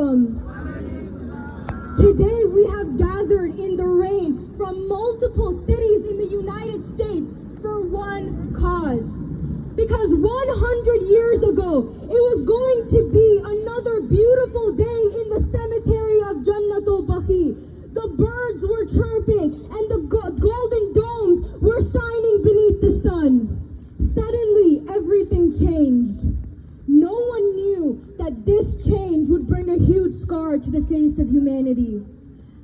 alaikum. Today we have gathered in the rain from multiple cities in the United States for one cause. Because 100 years ago, it was going to be another beautiful day in the cemetery of Jannatul Baqee. The birds were chirping and the golden domes were shining beneath the sun. Suddenly, everything changed. No one knew that this change would bring a huge scar to the face of humanity.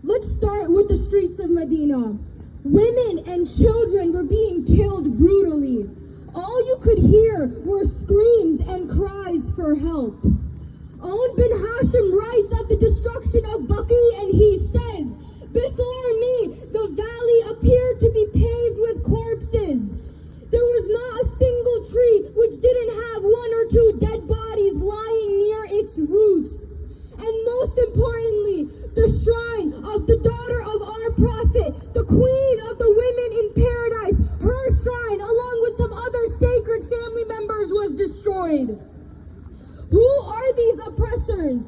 Let's start with the streets of Medina. Women and children were being killed brutally. All you could hear were screams and cries for help. Own bin Hashim writes of the destruction of Baqee, and he says, "Before me, the valley appeared to be paved with corpses. There was not a single tree which didn't have one or two dead bodies lying near its roots. And most importantly, the shrine of the daughter of our prophet, the queen of the women in paradise, her shrine, along with some other sacred family members, was destroyed." Who are these oppressors?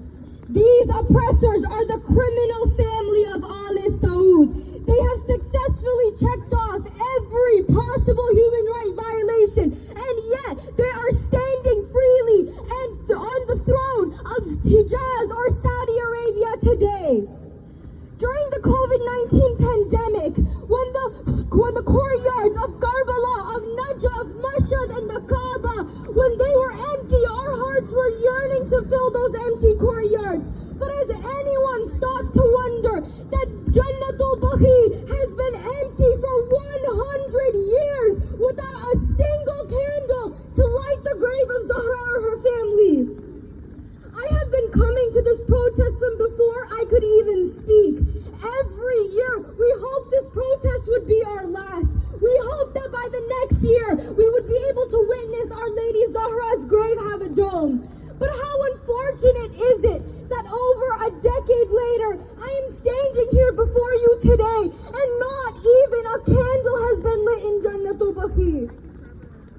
These oppressors are the criminal family of Ali Saud. They have successfully checked off every possible human right violation, and yet they are standing freely and on the throne of Hijaz or Saudi Arabia today. During the COVID-19 pandemic, when the courtyards of Karbala, of Najaf, of Mashhad, and the Kaaba, when they were empty, our hearts were yearning to fill those empty courtyards. But has anyone stopped to wonder that Jannatul Baqee has been empty for 100 years without a single candle to light the grave of Zahra or her family? I have been coming to this protest from before I could even speak. Every year, we hope this protest would be our last. We hope that by the next year, we would be able to witness Our Lady Zahra's grave have a dome. But how unfortunate is it that over a decade later, I am standing here before you today, and not even a candle has been lit in Jannatul Baqee.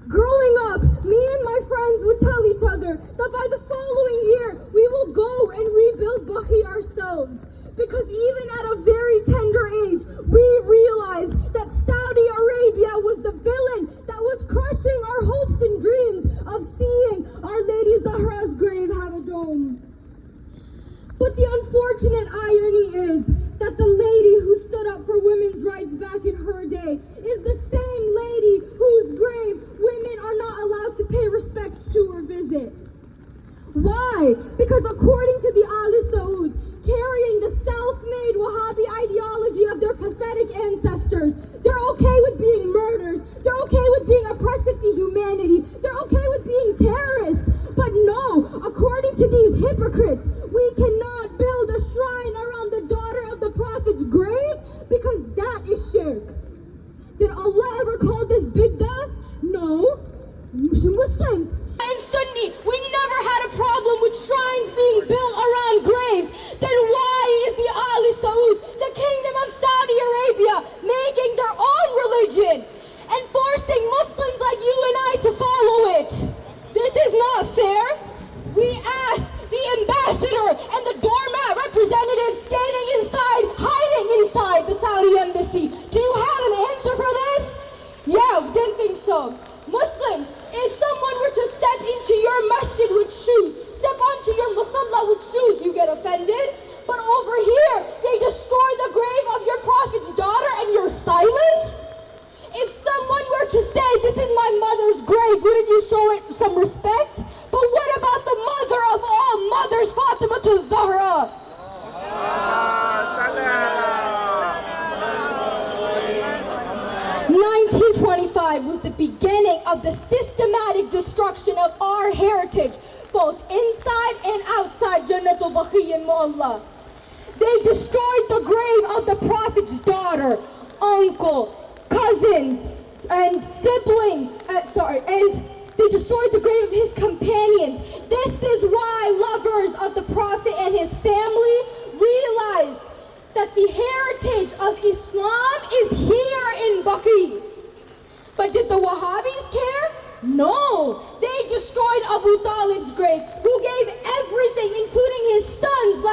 Growing up, me and my friends would tell each other that by the following year, we will go and rebuild Baqee ourselves. Because even at a very tender age, we realized that Saudi Arabia was the villain that was crushing our hopes and dreams of seeing Our Lady Zahra's grave have a dome. But the unfortunate irony is that the lady who stood up for women's rights back in her day is the same lady whose grave women are not allowed to pay respects to or visit. Why? Because according to the Ali Saud, carrying the self-made Wahhabi ideology of their pathetic ancestors, they're okay with being murderers, they're okay with being oppressive to humanity, they're okay with being terrorists. But no, according to these hypocrites, we cannot build a shrine around the daughter of the Prophet's grave because that is shirk. Did Allah ever call this bid'ah? No. Muslims and Sunni, we never had a problem with shrines being built around graves. Then why is the Ali Saud, the kingdom of Saudi Arabia, making their own religion and forcing Muslims like you and I to follow it? This is not fair. We asked the ambassador and the doormat representative standing inside, hiding inside the Saudi embassy. Do you have an answer for this? Yeah, didn't think so. Muslims, if someone were to step into your masjid with shoes, step onto your musalla with shoes, you get offended. But over here, they destroy the grave of your prophet's daughter and you're silent? If someone were to say, "This is my mother's grave," wouldn't you show it some respect? But what about the mother of all mothers, Fatima Zahra? 1925 was the beginning of the systematic destruction of our heritage, both inside and outside Jannatul Baqee and Mu'alla. They destroyed the grave of the Prophet's daughter, uncle, cousins, and siblings, and they destroyed the grave of his companions. This is why lovers of the Prophet and his family realize that the heritage of Islam is here in Baqee. But did the Wahhabis care? No. They destroyed Abu Talib's grave, who gave everything, including his sons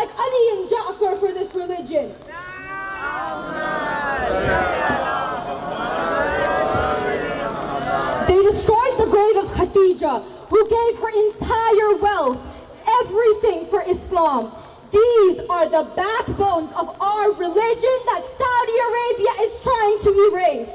Khadija, who gave her entire wealth, everything for Islam. These are the backbones of our religion that Saudi Arabia is trying to erase.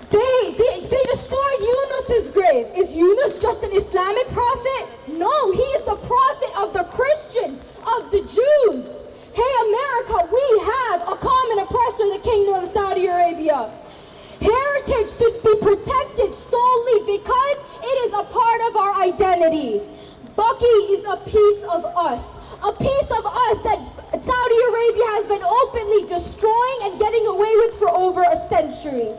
They destroyed Yunus's grave. Is Yunus just an Islamic prophet? No, he is the prophet of the Christians, of the Jews. Hey America, we have a common oppressor, the Kingdom of Saudi Arabia. Heritage should be protected solely because it is a part of our identity. Baqee is a piece of us. A piece of us that Saudi Arabia has been openly destroying and getting away with for over a century.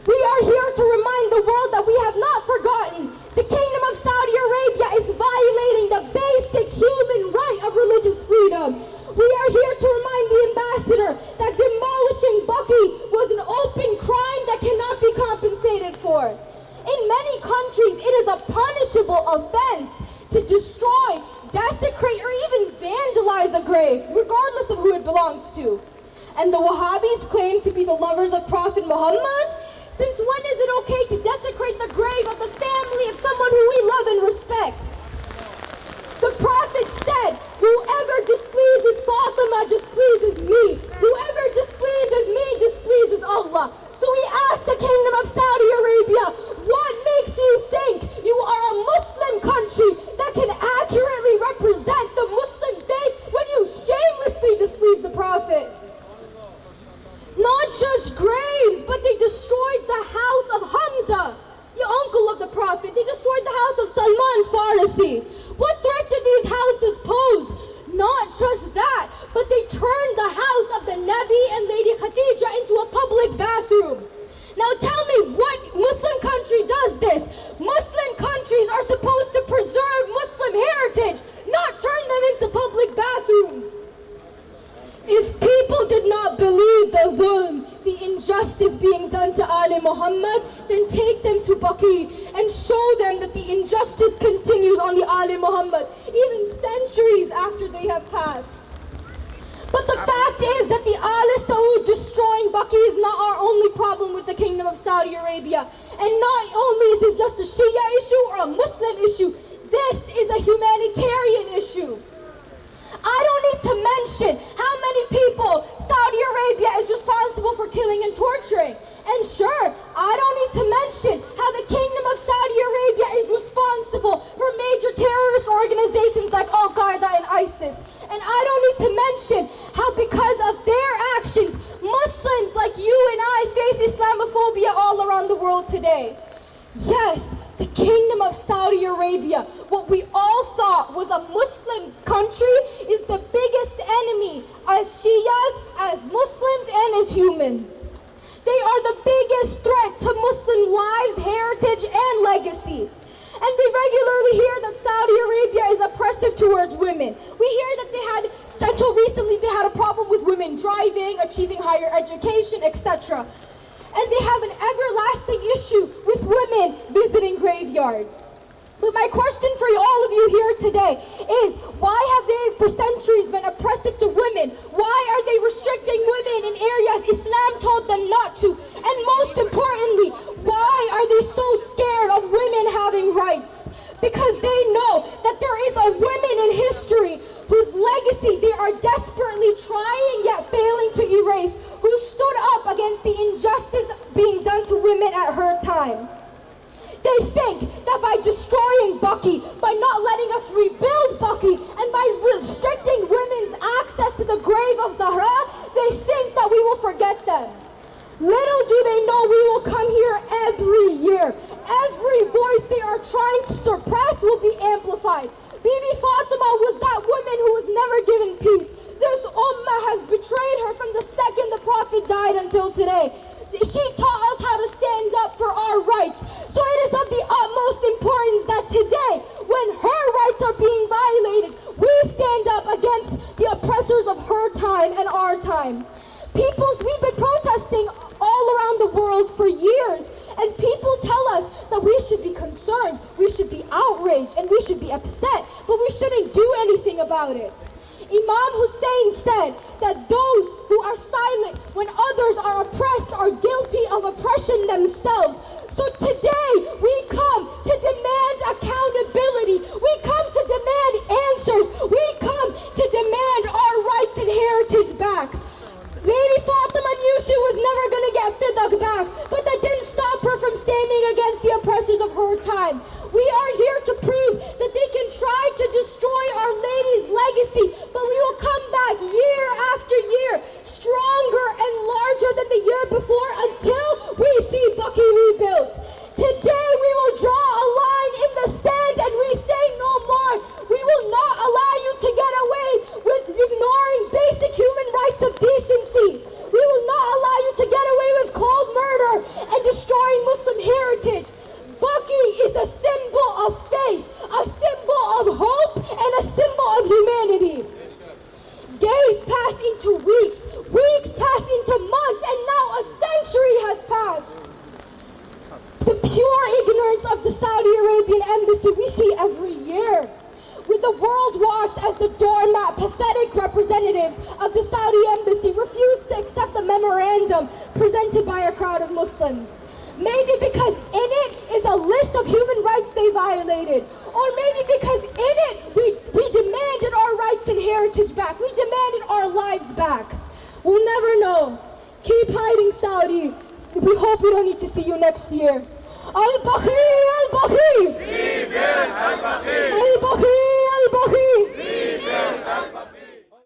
We are here to remind the world that we have not forgotten. The Kingdom of Saudi Arabia is violating the basic human right of religious freedom. We are here to remind the ambassador that demolishing Baqee was an open crime that cannot be compensated for. In many countries, it is a punishable offense to destroy, desecrate, or even vandalize a grave, regardless of who it belongs to. And the Wahhabis claim to be the lovers of Prophet Muhammad. Since when is it okay to desecrate the grave of the family of someone who we love and respect? The Prophet said, whoever displeases Fatima displeases me. Whoever displeases me displeases Allah. So we ask the Kingdom of Saudi Arabia, what makes you think you are a Muslim country that can accurately represent the Muslim faith when you shamelessly displease the Prophet? Not just graves, but they destroyed the house of Hamza, the uncle of the Prophet. They destroyed the house of Salman Farisi. What threat did these houses pose? Not just that, but they turned the house of the Nabi and Lady Khadija into a public bathroom. Now tell me, what Muslim country does this? Muslim countries are supposed to preserve Muslim heritage, not turn them into public bathrooms. If people did not believe the zulm, the injustice being done to Ali Muhammad, then take them to Baqee and show them that the injustice continues on the Ali Muhammad, even centuries after they have passed. But the fact is that the Al Saud destroying Baqee is not our only problem with the Kingdom of Saudi Arabia. And not only is this just a Shia issue or a Muslim issue, this is a humanitarian issue. I don't need to mention how many people Saudi Arabia is responsible for killing and torturing. And sure, I don't need to mention how the Kingdom of Saudi Arabia is responsible for major terrorist organizations like Al-Qaeda and ISIS. And I don't need to mention how because of their actions, Muslims like you and I face Islamophobia all around the world today. Yes, the Kingdom of Saudi Arabia, what we all thought was a Muslim country, is the biggest enemy as Shias, as Muslims, and as humans. They are the biggest threat to Muslim lives, heritage, and legacy. And we regularly hear that Saudi Arabia is oppressive towards women. We hear that until recently, they had a problem with women driving, achieving higher education, etc. And they have an everlasting issue with women visiting graveyards. But my question for all of you here today is, why have they for centuries been oppressive to women? Why are they restricting women in areas Islam told them not to? And most importantly, why are they so scared of women having rights? Because they know that there is a woman in history whose legacy they are desperately trying yet failing to erase, who stood up against the injustice being done to women at her time. They think that by destroying Baqee, by not letting us rebuild Baqee, and by restricting women's access to the grave of Zahra, they think that we will forget them. Little do they know we will come here every year. Every voice they are trying to suppress will be amplified. Bibi Fatima was that woman who was never given peace. This ummah has betrayed her from the second the Prophet died until today. She taught us how to stand up for our rights. So it is of the utmost importance that today, when her rights are being violated, we stand up against the oppressors of her time and our time. We've been protesting all around the world for years, and people tell us that we should be concerned, we should be outraged, and we should be upset, but we shouldn't do anything about it. Imam Hussein said that those who are silent when others are oppressed are guilty of oppression themselves. So today we come to demand accountability. We come to demand answers. We come to demand our rights and heritage back. Lady Fatima knew she was never going to get Fidak back, but that didn't stop her from standing against the oppressors of her time. We are here to prove that they can try to destroy Our Lady's legacy, but we will come back year after year, stronger and larger than the year before, until we see Baqee rebuilt. Today we will draw a line in the sand and we say no more. We will not allow you to get away with ignoring basic human rights of decency. We will not allow you to get away with cold murder and destroying Muslim heritage. Baqee is a symbol of faith, a symbol of hope, and a symbol of humanity. Days pass into weeks, weeks pass into months, and now a century has passed. The pure ignorance of the Saudi Arabian embassy we see every year. With the world watched as the doormat, pathetic representatives of the Saudi embassy refuse to accept the memorandum presented by a crowd of Muslims. Maybe because in it is a list of human rights they violated. Or maybe because in it we demanded our rights and heritage back. We demanded our lives back. We'll never know. Keep hiding, Saudi. We hope we don't need to see you next year. Al-Baqee! Al-Baqee! Al-Baqee! Al-Baqee! Al-Baqee! Al-Baqee!